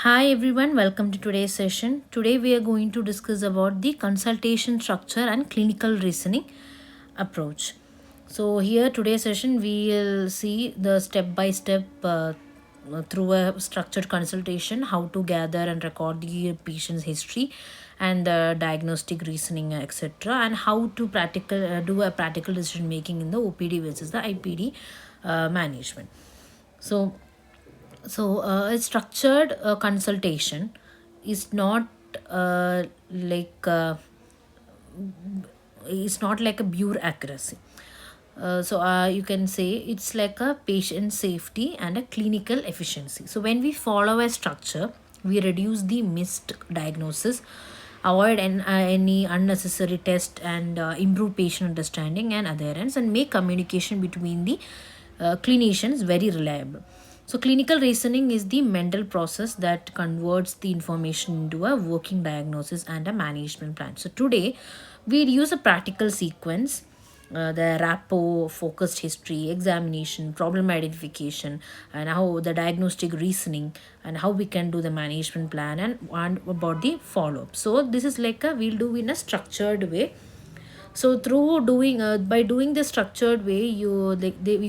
Hi everyone, welcome to today's session. Today we are going to discuss about the consultation structure and clinical reasoning approach. So here today's session we will see the step by step through a structured consultation how to gather and record the patient's history and the diagnostic reasoning etc, and how to practical do a practical decision making in the OPD versus the IPD management. So a structured consultation is not like it's not like a pure accuracy. You can say it's like a patient safety and a clinical efficiency. So when we follow a structure, we reduce the missed diagnosis, avoid any unnecessary test, and improve patient understanding and adherence, and make communication between the clinicians very reliable. So, clinical reasoning is the mental process that converts the information into a working diagnosis and a management plan. So, today we'll use a practical sequence, the rapport, focused history, examination, problem identification, and how the diagnostic reasoning, and how we can do the management plan, and about the follow up. So, this is like a we'll do in a structured way. So through doing by doing the structured way, you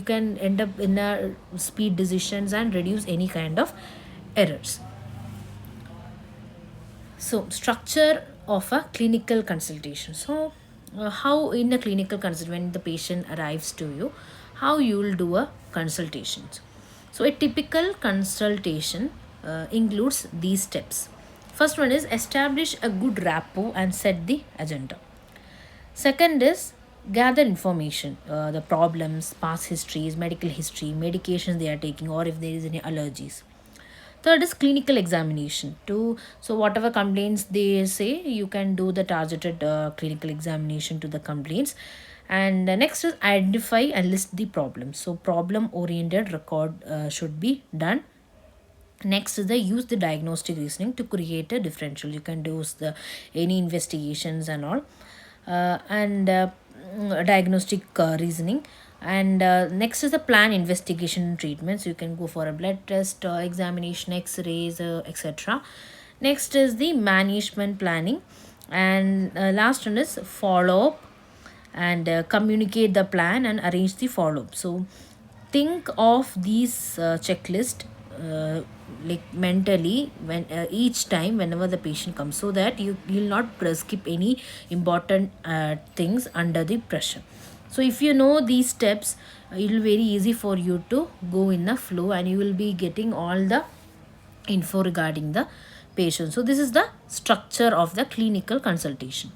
can end up in a speed decisions and reduce any kind of errors. So structure of a clinical consultation. So how in a clinical consult when the patient arrives to you, how you will do a consultation. So a typical consultation includes these steps. First one is establish a good rapport and set the agenda. Second is gather information, the problems, past histories, medical history, medications they are taking, or if there is any allergies. Third is clinical examination. So whatever complaints they say, you can do the targeted clinical examination to the complaints. And next is identify and list the problems. So problem oriented record should be done. Next is the use the diagnostic reasoning to create a differential. You can do the any investigations and all, and diagnostic reasoning. And next is the plan investigation and treatment. So you can go for a blood test, examination, X-rays, etc. Next is the management planning, and last one is follow up and communicate the plan and arrange the follow up. So think of these checklist like mentally when each time whenever the patient comes, so that you will not skip any important things under the pressure. So if you know these steps, it will very easy for you to go in the flow, and you will be getting all the info regarding the patient. So this is the structure of the clinical consultation.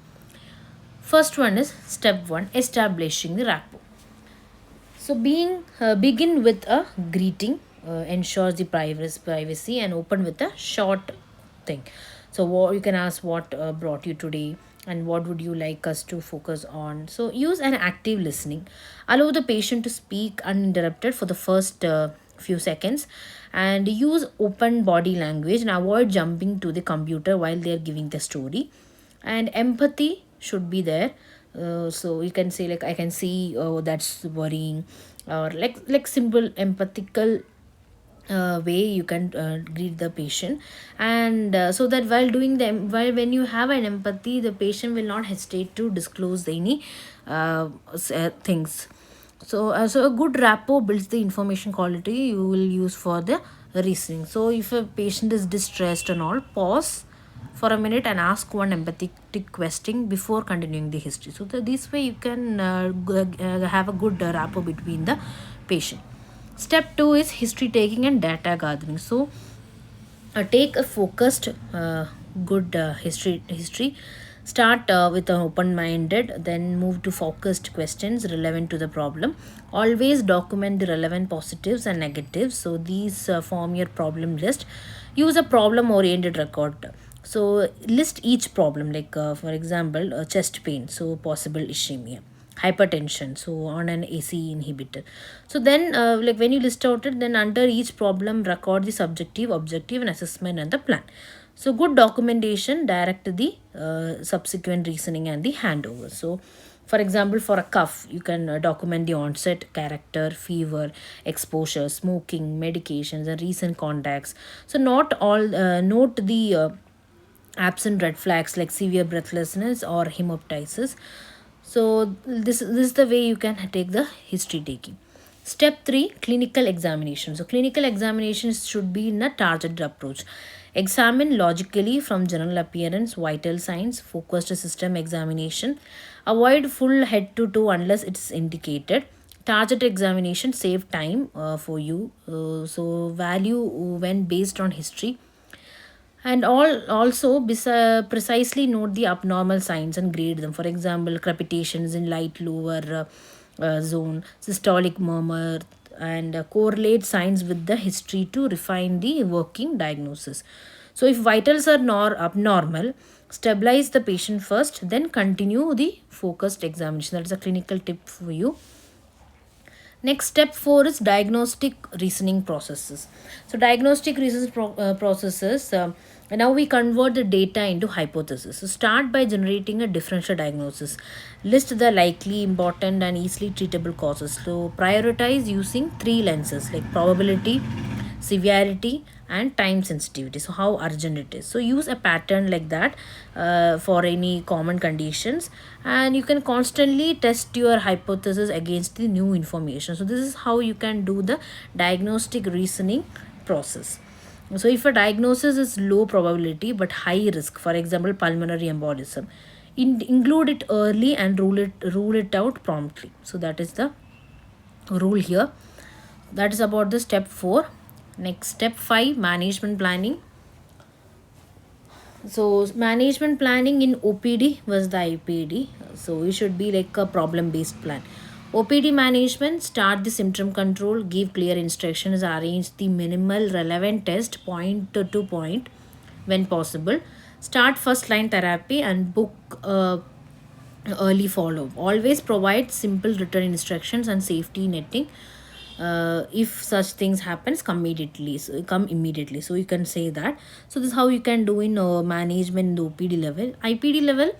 First one is step 1, establishing the rapport. So being begin with a greeting, ensures the privacy, and open with a short thing. So what you can ask, what brought you today, and what would you like us to focus on. So use an active listening. Allow the patient to speak uninterrupted for the first few seconds, and use open body language and avoid jumping to the computer while they are giving the story. And empathy should be there. So you can say like, I can see, oh, that's worrying, or like simple empathical way you can greet the patient. And so that while doing them, while when you have an empathy, the patient will not hesitate to disclose any things. So a good rapport builds the information quality you will use for the reasoning. So if a patient is distressed and all, pause for a minute and ask one empathetic question before continuing the history. So this way you can have a good rapport between the patient. Step 2 is history taking and data gathering. So take a focused good history. Start with an open minded, then move to focused questions relevant to the problem. Always document the relevant positives and negatives. So these form your problem list. Use a problem oriented record. So list each problem, like for example chest pain, so possible ischemia, hypertension, so on an AC inhibitor. So then like when you list out it, then under each problem record the subjective, objective, and assessment and the plan. So good documentation direct the subsequent reasoning and the handover. So For example, for a cough, you can document the onset, character, fever, exposure, smoking, medications, and recent contacts. So note the absent red flags like severe breathlessness or hemoptysis. So this is the way you can take the history taking. Step 3, clinical examination. So clinical examinations should be in a targeted approach. Examine logically from general appearance, vital signs, focused system examination. Avoid full head to toe unless it's indicated. Target examination save time for you. So value when based on history, and precisely note the abnormal signs and grade them. For example, crepitations in light lower zone, systolic murmur, and correlate signs with the history to refine the working diagnosis. So if vitals are nor abnormal, stabilize the patient first, then continue the focused examination. That is a clinical tip for you. Next, step 4 is diagnostic reasoning processes. So diagnostic reasoning processes. Now we convert the data into hypothesis. So start by generating a differential diagnosis. List the likely, important, and easily treatable causes. So prioritize using three lenses like probability, severity, and time sensitivity. So how urgent it is. So use a pattern like that for any common conditions, and you can constantly test your hypothesis against the new information. So this is how you can do the diagnostic reasoning process. So if a diagnosis is low probability but high risk, for example pulmonary embolism, include it early and rule it out promptly. So that is the rule here. That is about the step 4. Next, step 5, management planning. So management planning in OPD was the IPD. So it should be like a problem based plan. OPD management, start the symptom control, give clear instructions, arrange the minimal relevant test point to point when possible. Start first line therapy and book early follow. Always provide simple written instructions and safety netting. If such things happens, come immediately. So you can say that. So this is how you can do in management in the OPD level. IPD level,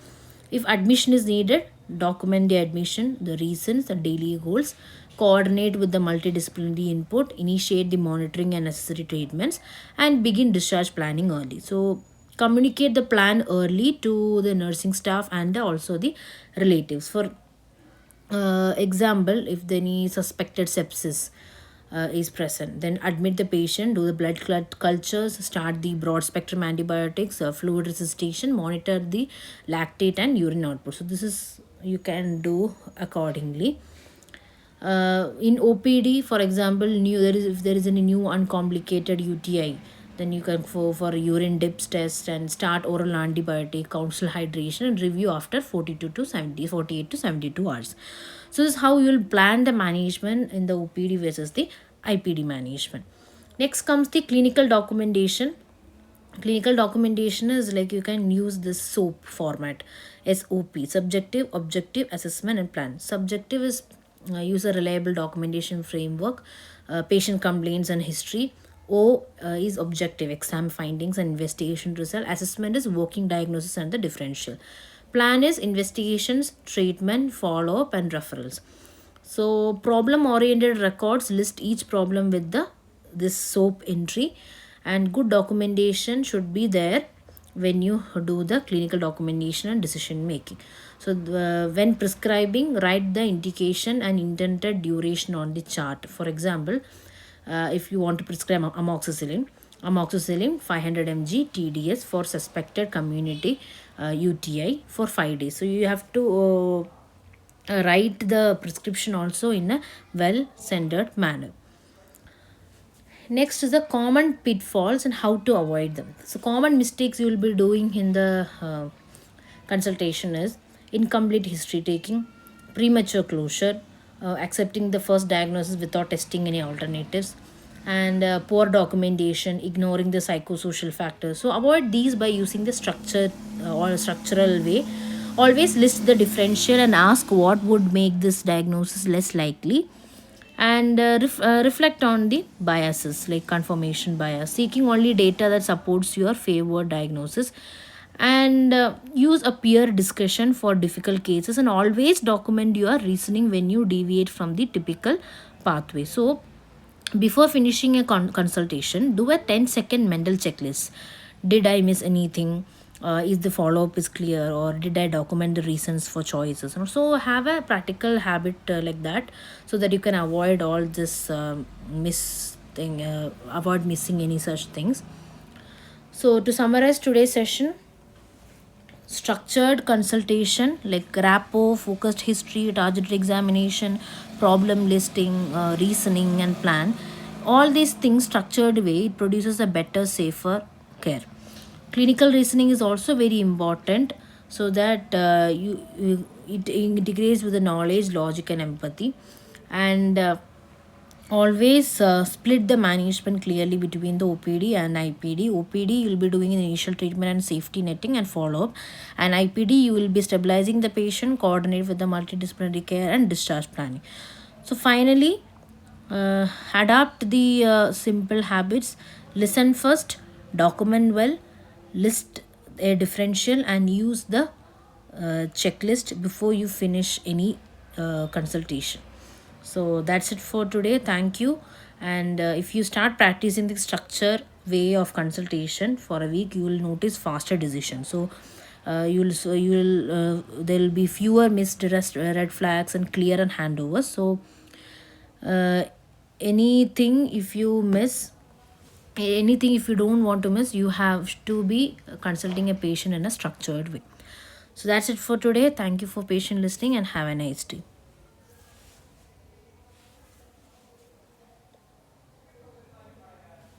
if admission is needed, document the admission, the reasons, the daily goals, coordinate with the multidisciplinary input, initiate the monitoring and necessary treatments, and begin discharge planning early. So communicate the plan early to the nursing staff and also the relatives. For example, if any suspected sepsis is present, then admit the patient, do the blood cultures, start the broad spectrum antibiotics, fluid resuscitation, monitor the lactate and urine output. So this is you can do accordingly. In OPD, for example, if there is any new uncomplicated UTI, then you can go for urine dips test and start oral antibiotic, counsel hydration, and review after 48 to 72 hours. So this is how you will plan the management in the OPD versus the IPD management. Next comes the clinical documentation. Clinical documentation is like you can use this SOAP format. SOP, subjective, objective, assessment, and plan. Subjective is use a reliable documentation framework, patient complaints and history. O is objective, exam findings and investigation result. Assessment is working diagnosis and the differential. Plan is investigations, treatment, follow up, and referrals. So problem oriented records list each problem with the this SOAP entry, and good documentation should be there when you do the clinical documentation and decision making. So when prescribing, write the indication and intended duration on the chart. For example, if you want to prescribe amoxicillin 500 mg TDS for suspected community UTI for 5 days. So you have to write the prescription also in a well centered manner. Next is the common pitfalls and how to avoid them. So common mistakes you will be doing in the consultation is incomplete history taking, premature closure, accepting the first diagnosis without testing any alternatives, and poor documentation, ignoring the psychosocial factors. So avoid these by using the structure or structural way. Always list the differential and ask what would make this diagnosis less likely, and reflect on the biases like confirmation bias, seeking only data that supports your favored diagnosis, And use a peer discussion for difficult cases, and always document your reasoning when you deviate from the typical pathway. So before finishing a consultation, do a 10-second mental checklist. Did I miss anything? Is the follow up is clear, or did I document the reasons for choices? And so have a practical habit like that, so that you can avoid all this miss thing, avoid missing any such things. So to summarize today's session, structured consultation like rapport, focused history, targeted examination, problem listing, reasoning, and plan. All these things structured way, it produces a better, safer care. Clinical reasoning is also very important, so that it integrates with the knowledge, logic, and empathy. And always split the management clearly between the OPD and IPD. OPD you will be doing an initial treatment and safety netting and follow up, and IPD you will be stabilizing the patient, coordinate with the multidisciplinary care and discharge planning. So finally, adapt the simple habits: listen first, document well, list a differential, and use the checklist before you finish any consultation. So that's it for today. Thank you. And if you start practicing the structure way of consultation for a week, you will notice faster decisions. So you will there will be fewer missed red flags and clear and handovers. So uh, anything if you miss, anything if you don't want to miss, you have to be consulting a patient in a structured way. So that's it for today. Thank you for patient listening, and have a nice day.